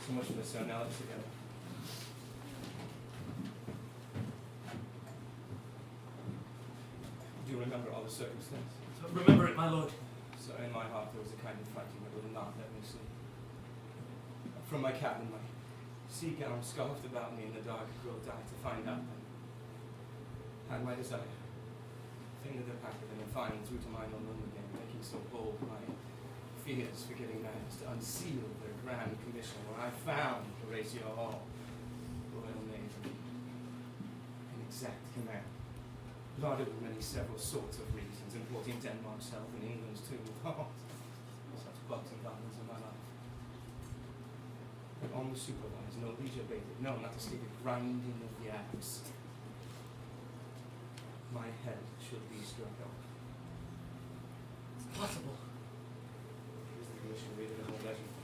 So much for the sir. Now let's together. Do you remember all the circumstances? Remember it, my lord. So in my heart there was a kind of fighting that would not let me sleep. From my cabin, my sea gown scarfed about me in the dark, girl died to find out that had my desire. Fingered the packet and then finally through to mine own room again, making so bold my fears, forgetting matters, to unseal their grand commission, where I found Horatio Hall, royal navy, in exact command, lauded with many several sorts of reasons, importing Denmark's health and England's too. Oh, such bugs and goblins in my life. But on the supervised, no leisure baited, no, not to speak of grinding of the axe. My head should be struck off. It's possible. Here's the commission, read it in all leisure.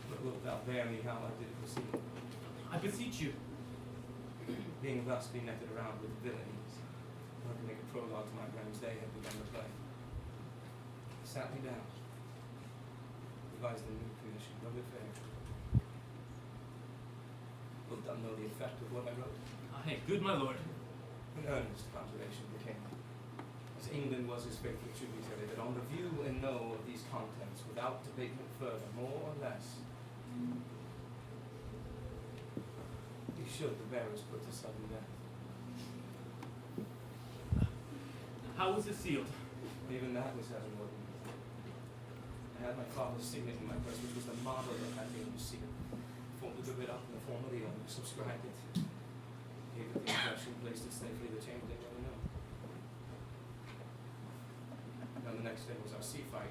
But wilt thou bear me how I did proceed? I beseech you. Being thus be netted around with villainies, I can make a prologue to my friends they had begun to play. Sat me down, devised a new commission, no good fair. Wilt thou know the effect of what I wrote? Aye, good my lord. An earnest conjuration became, as England was his faithful tributary, that on the view and know of these contents, without debatement further, more or less, he should the bearers put to sudden death. How was it sealed? Even that was as an ordinance. I had my father's signet in my purse, which was the model that had been sealed. Folded the bit up in the form of the owner, subscribed it, gave it the impression, placed it safely in the chamber they never know. Now the next day was our sea fight.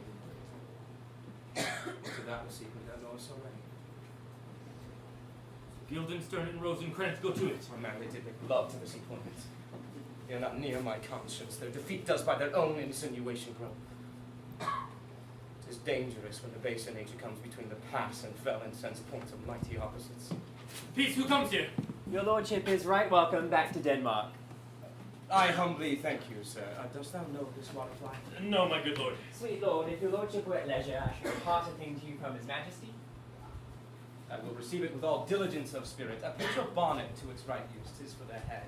So that was secret, as also ready. Guildenstern and Rosencrantz, go to it. My man, they did make love to this appointment. They are not near my conscience. Their defeat does by their own insinuation grow. It is dangerous when the baser nature comes between the pass and fell and sends points of mighty opposites. Peace, who comes here? Your lordship is right welcome back to Denmark. I humbly thank you, sir. Dost thou know this waterfly? No, my good lord. Sweet lord, if your lordship were at leisure, I should impart a thing to you from his majesty. I will receive it with all diligence of spirit. Put your bonnet to its right use. 'Tis for the head.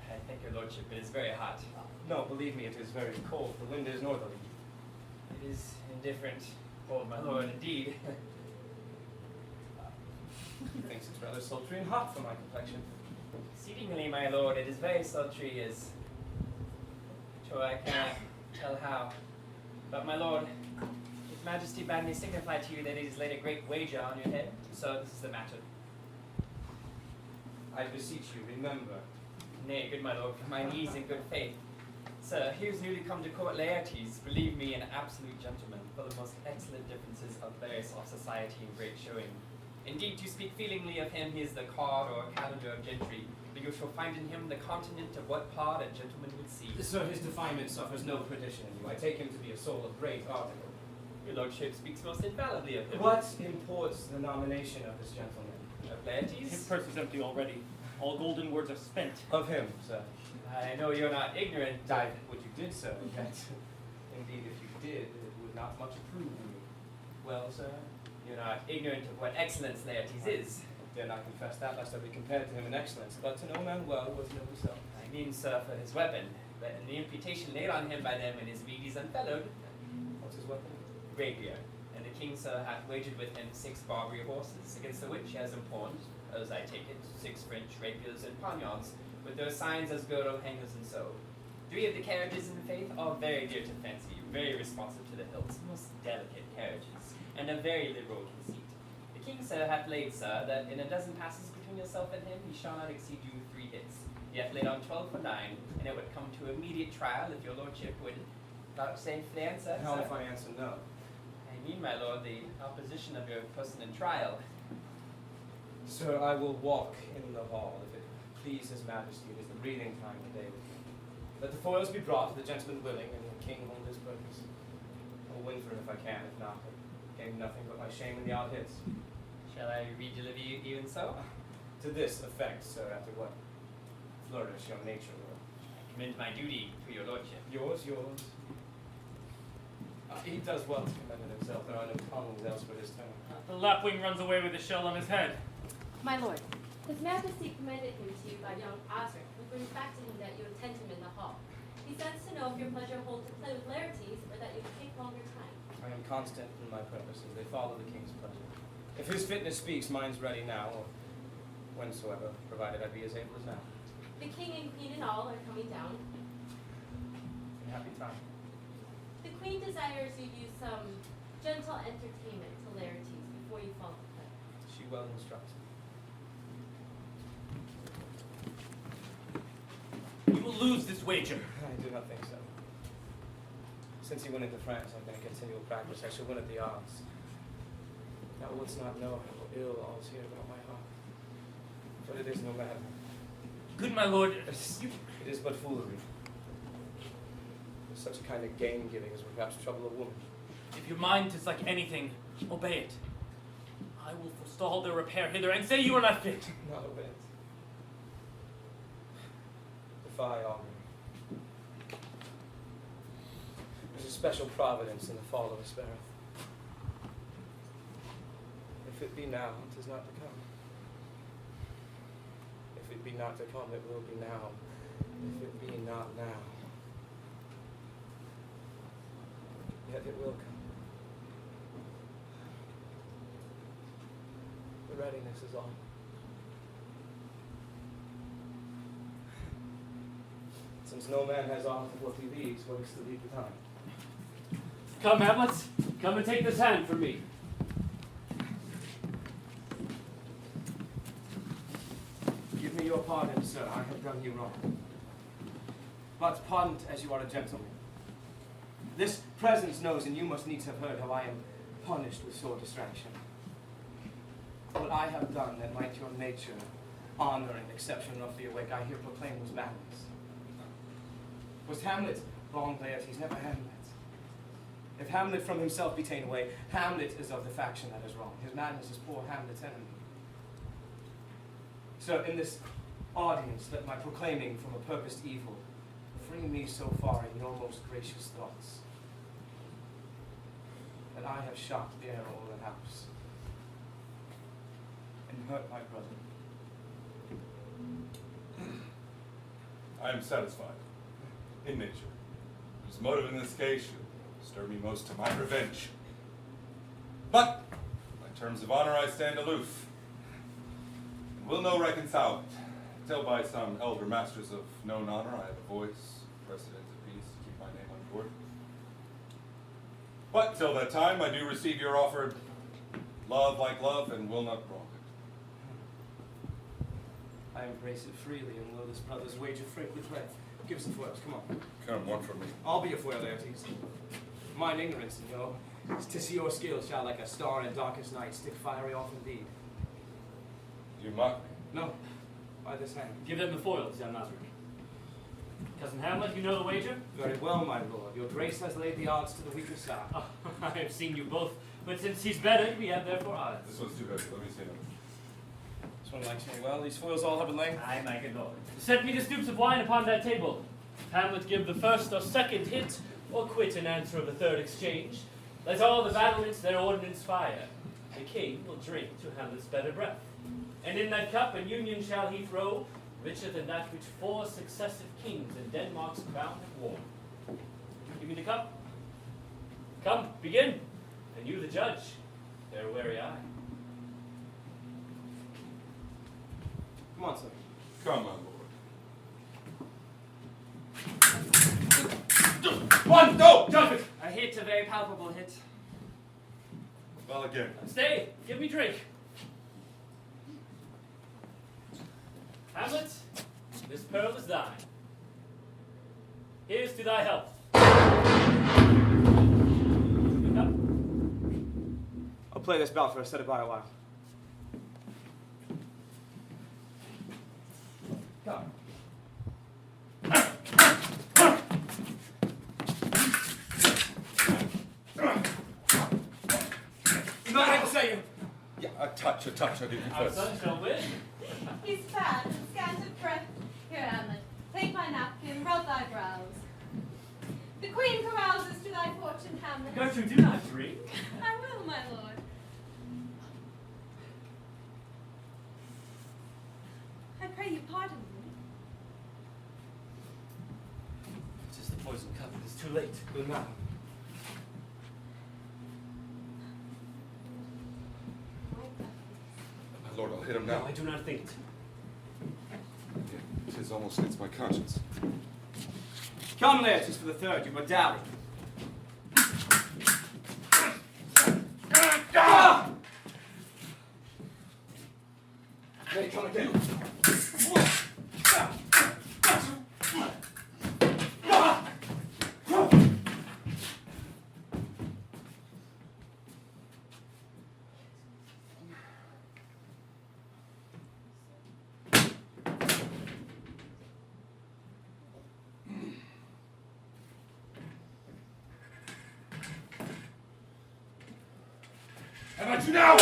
I thank your lordship, it is very hot. No, believe me, it is very cold. The wind is northerly. It is indifferent, cold, my lord, indeed. He thinks it's rather sultry and hot for my complexion. Exceedingly, my lord, it is very sultry, as sure I cannot tell how. But my lord, his majesty bade me signify to you that he has laid a great wager on your head, so this is the matter. I beseech you, remember. Nay, good my lord, for my knees in good faith. Sir, he who's newly come to court Laertes, believe me, an absolute gentleman, full of most excellent differences of various of society and great showing. Indeed, to speak feelingly of him, he is the card or calendar of gentry, but you shall find in him the continent of what part a gentleman would see. Sir, his definement suffers no perdition in you. I take him to be a soul of great article. Your lordship speaks most infallibly of him. What imports the nomination of this gentleman? Of Laertes? His purse is empty already. All golden words are spent. Of him, sir. I know you're not ignorant. What you did, sir. Yet, indeed, if you did, it would not much approve of you. Well, sir? You're not ignorant of what excellence Laertes is. I dare not confess that, lest I be compared to him in excellence. But to know man well was know himself. I mean, sir, for his weapon, but in the imputation laid on him by them and his medes unfellowed, What's his weapon? rapier. And the king, sir, hath wagered with him 6 Barbary horses, against the which he has informed, as I take it, 6 French rapiers and poniards, with their signs as girdle hangers and so. 3 of the carriages in faith are very dear to fancy, very responsive to the hilts, most delicate carriages, and a very liberal conceit. The king, sir, hath laid, sir, that in a dozen passes between yourself and him, he shall not exceed you 3 hits. He hath laid on 12 for 9, and it would come to immediate trial if your lordship would vouchsafe the answer. How sir? if I answer no? I mean, my lord, the opposition of your person in trial. Sir, I will walk in the hall, if it please his majesty. It is the breathing time of the day. Let the foils be brought, the gentleman willing, and the king hold his purpose. I will win for it if I can, if not, I gain nothing but my shame in the odd hits. Shall I re-deliver you even so? To this effect, sir, after what flourish your nature will. I commend my duty to your lordship. Yours. He does well to commend himself. There are no commons else for his turn. The lapwing runs away with the shell on his head. My lord, His Majesty commended him to you by young Osric, who brings back to him that you attend him in the hall. He sends to know if your pleasure holds to play with Laertes, or that you take longer time. I am constant in my purposes. They follow the king's pleasure. If his fitness speaks, mine's ready now, or whensoever, provided I be as able as now. The king and queen and all are coming down. In happy time. The queen desires you use some gentle entertainment to Laertes before you fall to play. She well instructs me. You will lose this wager. I do not think so. Since he went into France, I've been in continual practice. I shall win at the odds. Thou wouldst not know how ill all's here about my heart. But it is no matter. Good my lord, It is but foolery. Such a kind of gain-giving as would perhaps trouble a woman. if your mind is like anything, obey it. I will forestall their repair hither and say you are not fit. Not obey it. Defy all men. There's a special providence in the fall of a sparrow. If it be now, 'tis not to come. If it be not to come, it will be now. If it be not now, yet it will come. The readiness is all. Since no man has aught of what he leaves, what is to lead the time? Come, Hamlet, come and take this hand from me. Give me your pardon, sir. I have done you wrong. But pardon as you are a gentleman. This presence knows, and you must needs have heard, how I am punished with sore distraction. What I have done that might your nature, honor, and exception roughly awake, I here proclaim was madness. Was Hamlet wrong, Laertes? Never Hamlet. If Hamlet from himself be ta'en away, Hamlet is of the faction that is wrong. His madness is poor Hamlet's enemy. So in this audience, let my proclaiming from a purposed evil free me so far in your most gracious thoughts, that I have shot the arrow of the house and hurt my brother. I am satisfied, in nature, whose motive in this case should stir me most to my revenge. But, by terms of honor I stand aloof, and will no reconcile it, till by some elder masters of known honor I have a voice, precedent of peace, to keep my name on board. But till that time I do receive your offered love like love, and will not wrong it. I embrace it freely, and will this brother's wager free with red. Give us the foils, come on. Come, one from me. I'll be a foil, Laertes. Mine ignorance, and your, 'tis your skill shall like a star in darkest night stick fiery off indeed. You mock me. No, by this hand. Give them the foils, young Osric. Cousin Hamlet, you know the wager? Very well, my lord. Your grace has laid the odds to the weaker side. Oh, I have seen you both, but since he's better, we have therefore odds. This one's too heavy, let me see them. This one likes me well. These foils all have a length. Aye, my good lord. Set me the stoops of wine upon that table. Hamlet give the first or second hit, or quit in answer of the third exchange. Let all the battlements their ordnance fire. The king will drink to Hamlet's better breath. And in that cup an union shall he throw, richer than that which 4 successive kings in Denmark's crown have worn. Give me the cup. Come, begin. And you the judge, their wary eye. Come on, sir. Come, my lord. 1, go! Jump it! a hit, a very palpable hit. Well, again. Stay, give me drink. Hamlet, this pearl is thine. Here's to thy health. Look up. I'll play this bout for us. Set it by a while. Come. Nothing to say you. Yeah, a touch, I do Our confess. son shall win. He's fat and scant of breath. Here, Hamlet, take my napkin, rub thy brows. The queen carouses to thy forehead. misfortune, Hamlet. Gertrude, do not drink. I will, my lord. I pray you pardon me. It is the poison cup. It is too late. But now, My lord, I'll hit him No, now. I do not think it. It is almost against my conscience. come there, 'tis for the third, you were doubting. May come again. How about you now?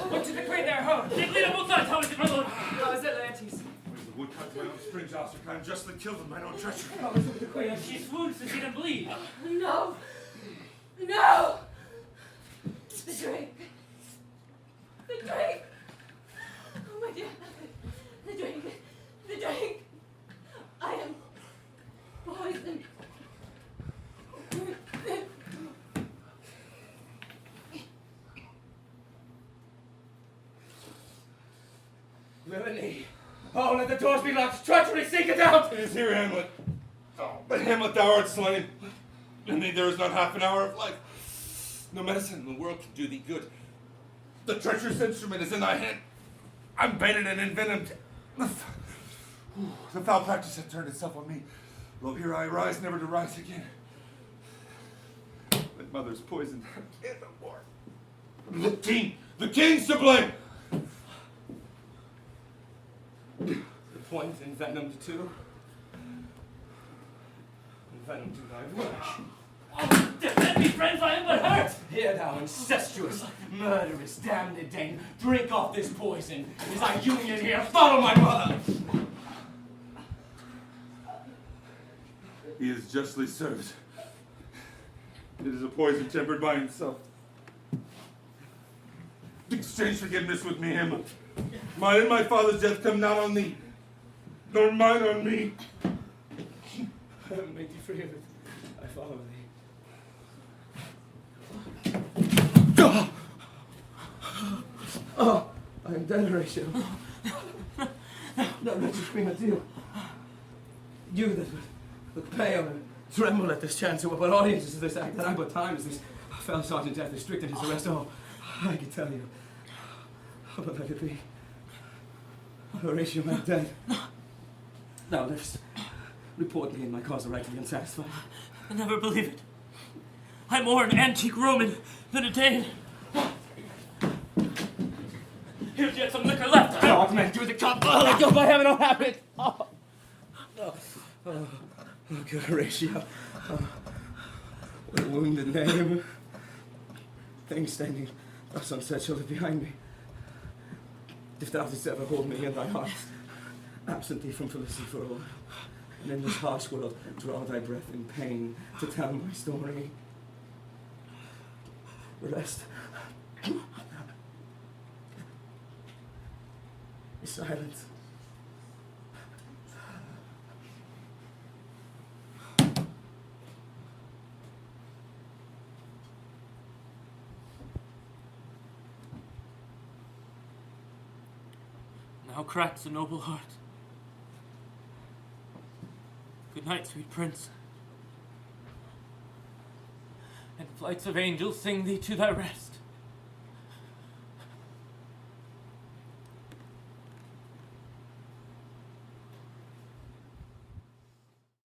What did the queen there, ho? How is it, my lord? How is it, Laertes? The woodcut to my own spring joster kind justly killed with mine own treachery. How is it with the queen? She swoons to see them bleed. No! No! The drink! The drink! Oh, my dear. The drink! The drink! I am poisoned. Villainy! Oh, let the doors be locked! Treachery, seek it out! It is here, Hamlet. Oh, but Hamlet, thou art slain. In thee there is not half an hour of life. No medicine in the world can do thee good. The treacherous instrument is in thy hand. I'm baited and envenomed. The foul practice hath turned itself on me. Lo, here I rise, never to rise again. My mother's poisoned. I can't no more. The king's to blame. The point envenomed too. Envenomed to thy flesh. Oh, defend me, friends, I am but hurt. Here thou incestuous, murderous, damned Dane, drink off this poison. Is thy union here? Follow my mother! He is justly served. It is a poison tempered by himself. Exchange forgiveness with me, Hamlet. Mine and my father's death come not on thee, nor mine on me. Heaven make thee free of it. I follow thee. Oh, I am dead, Horatio. No, wretched queen, adieu. You that would look pale and tremble at this chance, who but audiences of this act, that I but time as this fell Sergeant Death restricted his arrest. Oh, I can tell you. Oh, but let it be. Horatio, I am dead. Thou livest. Report me in my cause rightly unsatisfied. I never believe it. I'm more an antique Roman than a Dane. Here's yet some liquor left. God, man, do the cup. Oh, let go by heaven, I'll have it. Oh, good Horatio. What a wounded name. Things standing thus unsaid shall live behind me. If thou didst ever hold me in thy heart, absent thee from felicity for a while, and in this harsh world draw thy breath in pain to tell my story. The rest is silence. Now cracks a noble heart. Good night, sweet prince. And flights of angels sing thee to thy rest.